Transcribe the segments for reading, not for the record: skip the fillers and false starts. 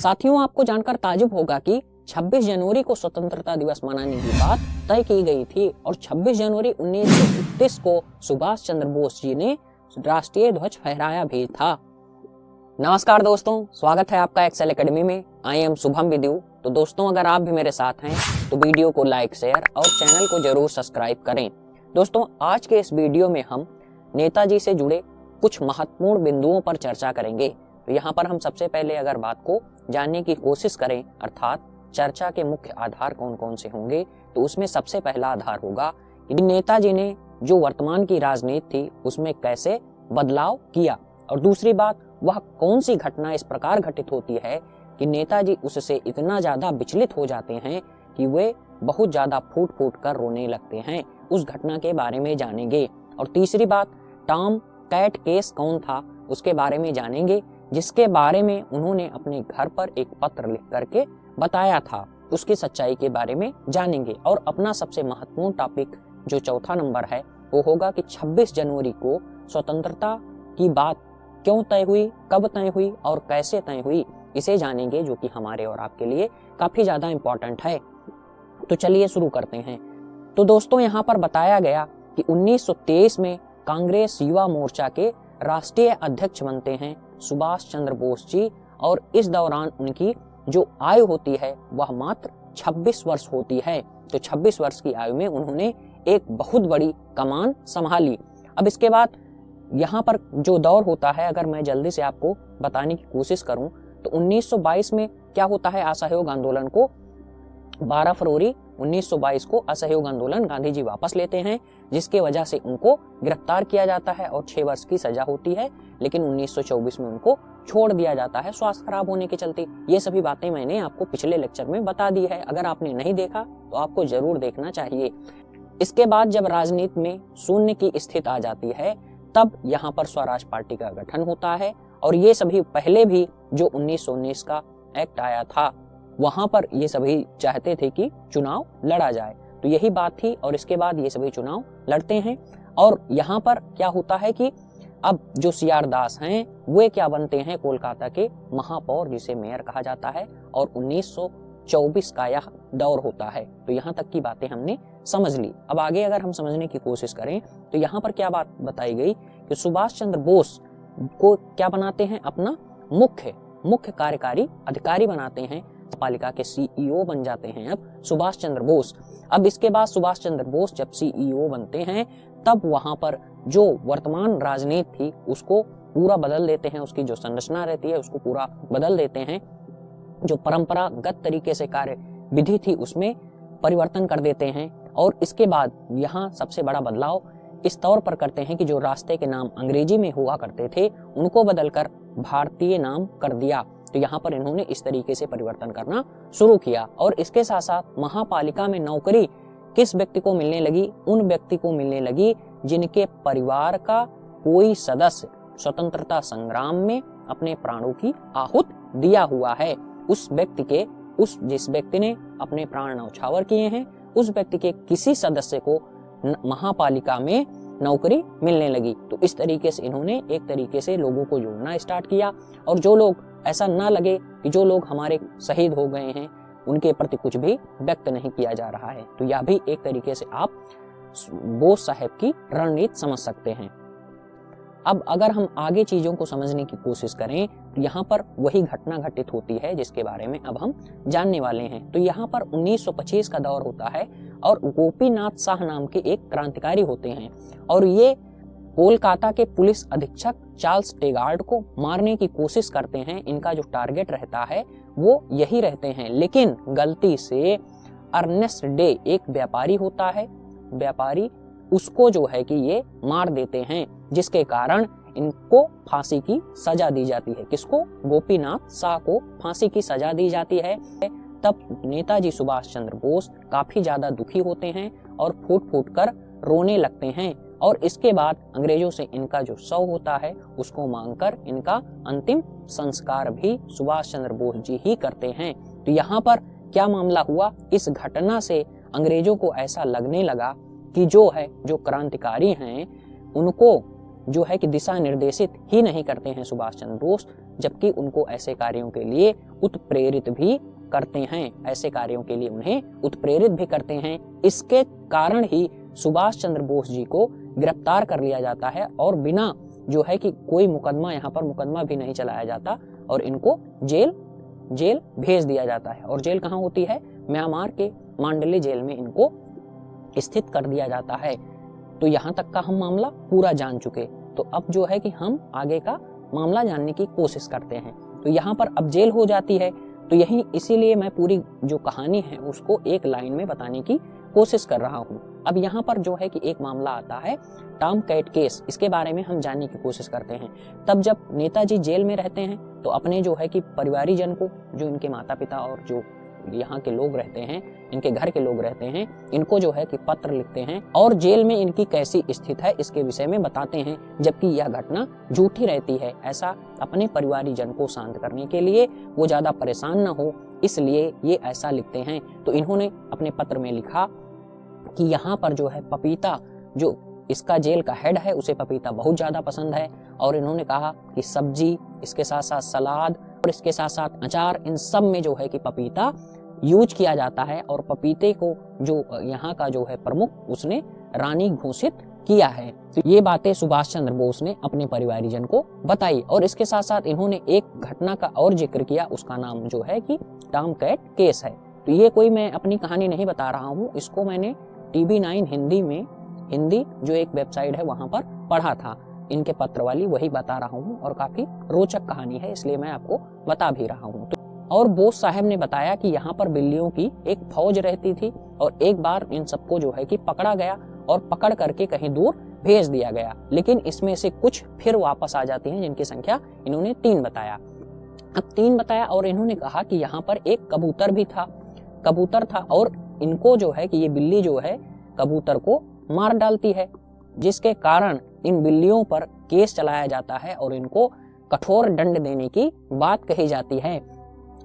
साथियों, आपको जानकर ताज्जुब होगा कि 26 जनवरी को स्वतंत्रता दिवस मनाने की बात तय की गई थी और 26 जनवरी 1931 को सुभाष चंद्र बोस जी ने राष्ट्रीय ध्वज फहराया भी था। नमस्कार दोस्तों, स्वागत है आपका एक्सेल एकेडमी में। I am Shubham with you. तो दोस्तों, अगर आप भी मेरे साथ हैं तो वीडियो को लाइक, शेयर और चैनल को जरूर सब्सक्राइब करें। दोस्तों, आज के इस वीडियो में हम नेताजी से जुड़े कुछ महत्वपूर्ण बिंदुओं पर चर्चा करेंगे। तो यहाँ पर हम सबसे पहले अगर बात को जानने की कोशिश करें, अर्थात चर्चा के मुख्य आधार कौन कौन से होंगे, तो उसमें सबसे पहला आधार होगा कि नेताजी ने जो वर्तमान की राजनीति थी उसमें कैसे बदलाव किया, और दूसरी बात, वह कौन सी घटना इस प्रकार घटित होती है कि नेताजी उससे इतना ज्यादा विचलित हो जाते हैं कि वे बहुत ज्यादा फूट फूट कर रोने लगते हैं। उस घटना के बारे में जानेंगे। और तीसरी बात, टॉम कैट केस कौन था उसके बारे में जानेंगे, जिसके बारे में उन्होंने अपने घर पर एक पत्र लिख करके बताया था, उसकी सच्चाई के बारे में जानेंगे। और अपना सबसे महत्वपूर्ण टॉपिक जो चौथा नंबर है वो होगा कि 26 जनवरी को स्वतंत्रता की बात क्यों तय हुई, कब तय हुई और कैसे तय हुई, इसे जानेंगे, जो कि हमारे और आपके लिए काफी ज्यादा इंपॉर्टेंट है। तो चलिए शुरू करते हैं। तो दोस्तों, यहाँ पर बताया गया कि 1923 में कांग्रेस युवा मोर्चा के राष्ट्रीय अध्यक्ष बनते हैं सुभाष चंद्र बोस जी, और इस दौरान उनकी जो आयु होती है वह मात्र 26 वर्ष होती है। तो 26 वर्ष की आयु में उन्होंने एक बहुत बड़ी कमान संभाली। अब इसके बाद यहाँ पर जो दौर होता है, अगर मैं जल्दी से आपको बताने की कोशिश करूं, तो 1922 में क्या होता है, असहयोग आंदोलन को 12 फरवरी 1922 को असहयोग आंदोलन गांधी जी वापस लेते हैं, जिसके वजह से उनको गिरफ्तार किया जाता है और 6 वर्ष की सजा होती है। लेकिन 1924 में उनको छोड़ दिया जाता है स्वास्थ्य खराब होने के चलते। ये सभी बातें मैंने आपको पिछले लेक्चर में बता दी है। अगर आपने नहीं देखा तो आपको जरूर देखना चाहिए। इसके बाद जब राजनीति में शून्य की स्थिति आ जाती है, तब यहाँ पर स्वराज पार्टी का गठन होता है। और ये सभी पहले भी जो 1919 का एक्ट आया था, वहां पर ये सभी चाहते थे कि चुनाव लड़ा जाए। तो यही बात थी, और इसके बाद ये सभी चुनाव लड़ते हैं। और यहाँ पर क्या होता है कि अब जो सीआर दास हैं वे क्या बनते हैं, कोलकाता के महापौर, जिसे मेयर कहा जाता है। और 1924 का यह दौर होता है। तो यहाँ तक की बातें हमने समझ ली। अब आगे अगर हम समझने की कोशिश करें तो यहाँ पर क्या बात बताई गई कि सुभाष चंद्र बोस को क्या बनाते हैं, अपना मुख्य कार्यकारी अधिकारी बनाते हैं। पालिका के सीईओ बन जाते हैं अब सुभाष चंद्र बोस। अब इसके बाद सुभाष चंद्र बोस जब सीईओ बनते हैं, तब वहां पर जो वर्तमान राजनीति थी उसको पूरा बदल देते हैं। उसकी जो संरचना रहती है उसको पूरा बदल देते हैं। जो परंपरागत तरीके से कार्य विधि थी उसमें परिवर्तन कर देते हैं। और इसके बाद यहाँ सबसे बड़ा बदलाव इस तौर पर करते हैं कि जो रास्ते के नाम अंग्रेजी में हुआ करते थे उनको बदलकर भारतीय नाम कर दिया। तो यहाँ पर इन्होंने इस तरीके से परिवर्तन करना शुरू किया। और इसके साथ साथ महापालिका में नौकरी किस व्यक्ति को मिलने लगी, उन व्यक्ति को मिलने लगी जिनके परिवार का कोई सदस्य स्वतंत्रता संग्राम में अपने प्राणों की आहुत दिया हुआ है। जिस व्यक्ति ने अपने प्राण न्यौछावर किए हैं, उस व्यक्ति के किसी सदस्य को महापालिका में नौकरी मिलने लगी। तो इस तरीके से इन्होंने एक तरीके से लोगों को जोड़ना स्टार्ट किया। और जो लोग, ऐसा ना लगे कि जो लोग हमारे शहीद हो गए हैं उनके प्रति कुछ भी व्यक्त नहीं किया जा रहा है। तो यह भी एक तरीके से आप बोस साहब की रणनीति समझ सकते हैं। अब अगर हम आगे चीजों को समझने की कोशिश करें तो यहाँ पर वही घटना घटित होती है जिसके बारे में अब हम जानने वाले हैं। तो यहाँ पर 1925 का दौर होता है और गोपीनाथ शाह नाम के एक क्रांतिकारी होते हैं, और ये कोलकाता के पुलिस अधीक्षक चार्ल्स टेगार्ड को मारने की कोशिश करते हैं। इनका जो टारगेट रहता है वो यही रहते हैं, लेकिन गलती से अर्नेस्ट डे एक व्यापारी होता है, व्यापारी उसको जो है कि ये मार देते हैं, जिसके कारण इनको फांसी की सजा दी जाती है। किसको? गोपीनाथ शाह को फांसी की सजा दी जाती है। तब नेताजी सुभाष चंद्र बोस काफी ज्यादा दुखी होते हैं और फूट फूट कर रोने लगते हैं। और इसके बाद अंग्रेजों से इनका जो शव होता है उसको मांगकर इनका अंतिम संस्कार भी सुभाष चंद्र बोस जी ही करते हैं। तो यहाँ पर क्या मामला हुआ, इस घटना से अंग्रेजों को ऐसा लगने लगा कि जो क्रांतिकारी हैं उनको जो है कि दिशा निर्देशित ही नहीं करते हैं सुभाष चंद्र बोस, जबकि उनको ऐसे कार्यों के लिए उत्प्रेरित भी करते हैं, ऐसे कार्यों के लिए उन्हें उत्प्रेरित भी करते हैं। इसके कारण ही सुभाष चंद्र बोस जी को गिरफ्तार कर लिया जाता है और बिना जो है कि कोई मुकदमा, यहाँ पर मुकदमा भी नहीं चलाया जाता और इनको जेल भेज दिया जाता है। और जेल कहाँ होती है? म्यांमार के मांडले जेल में इनको स्थित कर दिया जाता है। तो यहाँ तक का हम मामला पूरा जान चुके। तो अब जो है कि हम आगे का मामला जानने की कोशिश करते हैं। तो यहाँ पर अब जेल हो जाती है। तो यही इसीलिए मैं पूरी जो कहानी है उसको एक लाइन में बताने की कोशिश कर रहा हूँ। अब यहाँ पर जो है कि एक मामला आता है टॉम कैट केस, इसके बारे में हम जानने की कोशिश करते हैं। तब जब नेताजी जेल में रहते हैं तो अपने जो है कि परिवारीजन को, जो इनके माता पिता और जो यहाँ के लोग रहते हैं, इनके घर के लोग रहते हैं, इनको जो है कि पत्र लिखते हैं और जेल में इनकी कैसी स्थिति है इसके विषय में बताते हैं, जबकि यह घटना झूठी रहती है। ऐसा अपने परिवारीजन को शांत करने के लिए, वो ज्यादा परेशान न हो, इसलिए ये ऐसा लिखते हैं। तो इन्होंने अपने पत्र में लिखा कि यहाँ पर जो है पपीता, जो इसका जेल का हेड है, उसे पपीता बहुत ज्यादा पसंद है और इन्होंने कहा कि सब्जी, इसके साथ साथ सलाद और इसके साथ साथ अचार, इन सब में जो है कि पपीता यूज किया जाता है और पपीते को जो यहाँ का जो है प्रमुख, उसने रानी घोषित किया है। तो ये बातें सुभाष चंद्र बोस ने अपने परिवारीजन को बताई और इसके साथ साथ इन्होंने एक घटना का और जिक्र किया, उसका नाम जो है कि टॉम कैट केस है। तो ये कोई मैं अपनी कहानी नहीं बता रहा हूँ, इसको मैंने TV9 हिंदी में, हिंदी जो एक वेबसाइट है वहां पर पढ़ा था, इनके पत्र वाली, वही बता रहा हूँ और काफी रोचक कहानी है, इसलिए मैं आपको बता भी रहा हूँ। और बोस साहब ने बताया कि यहाँ पर बिल्लियों की एक फौज रहती थी और एक बार इन सबको जो है कि पकड़ा गया और पकड़ करके कहीं दूर भेज दिया गया, लेकिन इसमें से कुछ फिर वापस आ जाती हैं, जिनकी संख्या इन्होंने 3 बताया। अब 3 बताया और इन्होंने कहा कि यहाँ पर एक कबूतर भी था, कबूतर था और इनको जो है कि ये बिल्ली जो है कबूतर को मार डालती है, जिसके कारण इन बिल्लियों पर केस चलाया जाता है और इनको कठोर दंड देने की बात कही जाती है।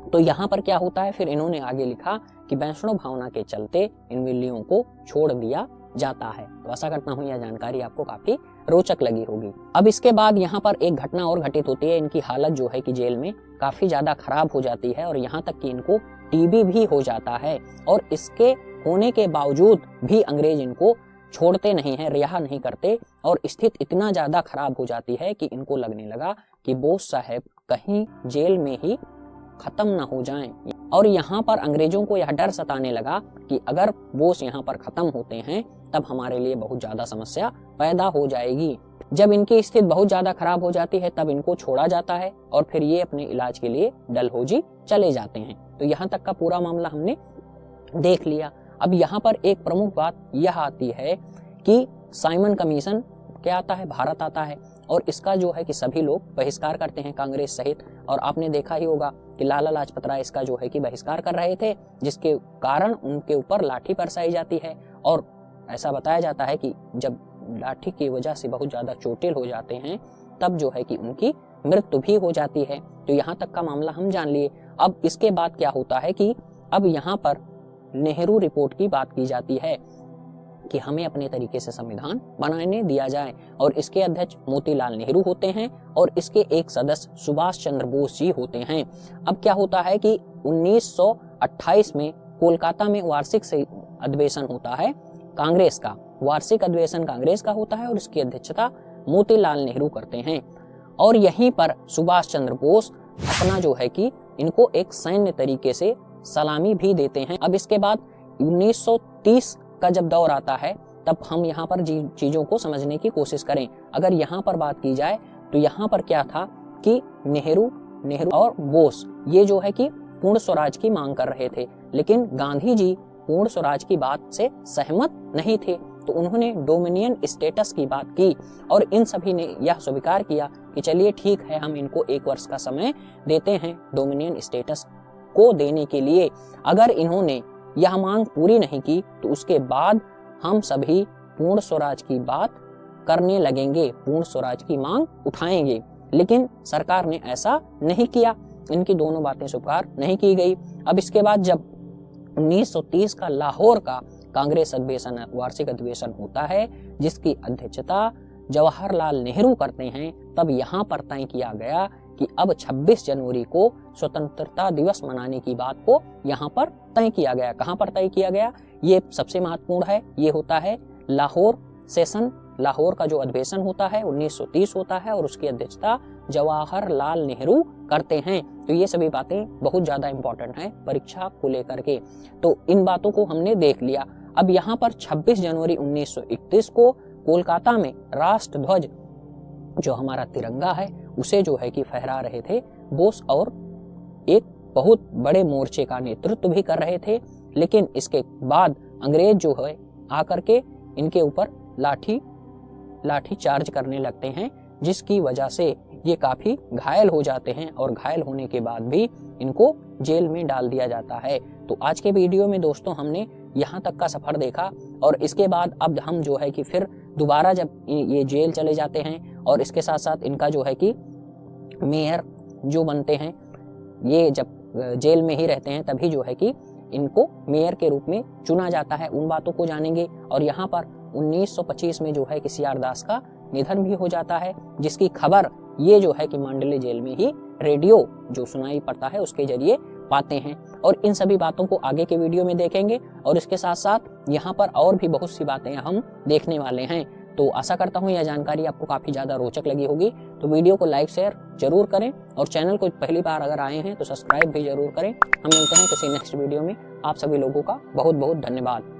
तो यहाँ पर क्या होता है, फिर इन्होंने आगे लिखा कि वैष्णव भावना के चलते इन बिल्लियों को छोड़ दिया जाता है। तो आशा करता हूँ यह जानकारी आपको काफी रोचक लगी होगी। अब इसके बाद यहाँ पर एक घटना और घटित होती है। इनकी हालत जो है कि जेल में काफी ज्यादा खराब हो जाती है और यहाँ तक कि इनको टीबी भी हो जाता है और इसके होने के बावजूद भी अंग्रेज इनको छोड़ते नहीं हैं, रिहा नहीं करते और स्थिति इतना ज्यादा खराब हो जाती है कि इनको लगने लगा कि बोस साहब कहीं जेल में ही खत्म ना हो जाएं। और यहाँ पर अंग्रेजों को यह डर सताने लगा कि अगर बोस यहाँ पर खत्म होते हैं तब हमारे लिए बहुत ज्यादा समस्या पैदा हो जाएगी। जब इनकी स्थिति बहुत ज्यादा खराब हो जाती है तब इनको छोड़ा जाता है और फिर ये अपने इलाज के लिए डलहौजी चले जाते हैं। तो यहाँ तक का पूरा मामला हमने देख लिया। अब यहाँ पर एक प्रमुख बात यह आती है कि साइमन कमीशन क्या आता है, भारत आता है और इसका जो है कि सभी लोग बहिष्कार करते हैं, कांग्रेस सहित। और आपने देखा ही होगा कि लाला लाजपत राय इसका जो है कि बहिष्कार कर रहे थे, जिसके कारण उनके ऊपर लाठी बरसाई जाती है और ऐसा बताया जाता है कि जब लाठी की वजह से बहुत ज्यादा चोटिल हो जाते हैं तब जो है कि उनकी मृत्यु भी हो जाती है। तो यहाँ तक का मामला हम जान लिए। अब इसके बाद क्या होता है कि अब यहाँ पर नेहरू रिपोर्ट की बात की जाती है कि हमें अपने तरीके से संविधान बनाने दिया जाए और इसके अध्यक्ष मोतीलाल नेहरू होते हैं और इसके एक सदस्य सुभाष चंद्र बोस जी होते हैं। अब क्या होता है कि 1928 में कोलकाता में वार्षिक अधिवेशन होता है कांग्रेस का, वार्षिक अधिवेशन कांग्रेस का होता है और इसकी अध्यक्षता मोतीलाल नेहरू करते हैं और यहीं पर सुभाष चंद्र बोस अपना जो है कि इनको एक सैन्य तरीके से सलामी भी देते हैं। अब इसके बाद 1930 का जब दौर आता है तब हम यहाँ पर चीजों को समझने की कोशिश करें। अगर यहाँ पर बात की जाए तो यहाँ पर क्या था कि नेहरू और बोस ये जो है कि पूर्ण स्वराज की मांग कर रहे थे, लेकिन गांधी जी पूर्ण स्वराज की बात से सहमत नहीं थे। तो उन्होंने डोमिनियन स्टेटस की बात की और इन सभी ने यह स्वीकार किया कि चलिए ठीक है, हम इनको 1 वर्ष का समय देते हैं डोमिनियन स्टेटस को देने के लिए। अगर इन्होंने यह मांग पूरी नहीं की तो उसके बाद हम सभी पूर्ण स्वराज की बात करने लगेंगे, पूर्ण स्वराज की मांग उठाएंगे। लेकिन सरकार ने ऐसा नहीं किया, इनकी दोनों बातें स्वीकार नहीं की गई। अब इसके बाद जब 1930 का लाहौर का कांग्रेस अधिवेशन, वार्षिक अधिवेशन होता है, जिसकी अध्यक्षता जवाहरलाल नेहरू करते हैं, तब यहाँ पर तय किया गया कि अब 26 जनवरी को स्वतंत्रता दिवस मनाने की बात को यहाँ पर तय किया गया। कहाँ पर तय किया गया, ये सबसे महत्वपूर्ण है। ये होता है लाहौर सेशन, लाहौर का जो अधिवेशन होता है 1930 होता है और उसकी अध्यक्षता जवाहरलाल नेहरू करते हैं। तो ये सभी बातें बहुत ज्यादा इंपॉर्टेंट हैं परीक्षा को लेकर के। तो इन बातों को हमने देख लिया। अब यहाँ पर 26 जनवरी 1931 को कोलकाता में राष्ट्र ध्वज जो हमारा तिरंगा है उसे जो है कि फहरा रहे थे बोस, और एक बहुत बड़े मोर्चे का नेतृत्व भी कर रहे थे। लेकिन इसके बाद अंग्रेज जो है आकर के इनके ऊपर लाठी चार्ज करने लगते हैं, जिसकी वजह से ये काफी घायल हो जाते हैं और घायल होने के बाद भी इनको जेल में डाल दिया जाता है। तो आज के वीडियो में दोस्तों हमने यहाँ तक का सफर देखा और इसके बाद अब हम जो है कि फिर दोबारा जब ये जेल चले जाते हैं और इसके साथ साथ इनका जो है कि मेयर जो बनते हैं, ये जब जेल में ही रहते हैं तभी जो है कि इनको मेयर के रूप में चुना जाता है, उन बातों को जानेंगे। और यहाँ पर 1925 में जो है कि सीआर दास का निधन भी हो जाता है, जिसकी खबर ये जो है कि मांडले जेल में ही रेडियो जो सुनाई पड़ता है उसके जरिए पाते हैं। और इन सभी बातों को आगे के वीडियो में देखेंगे और इसके साथ साथ यहाँ पर और भी बहुत सी बातें हम देखने वाले हैं। तो आशा करता हूँ यह जानकारी आपको काफी ज्यादा रोचक लगी होगी। तो वीडियो को लाइक शेयर जरूर करें और चैनल को पहली बार अगर आए हैं तो सब्सक्राइब भी जरूर करें। हम मिलते हैं किसी नेक्स्ट वीडियो में। आप सभी लोगों का बहुत बहुत धन्यवाद।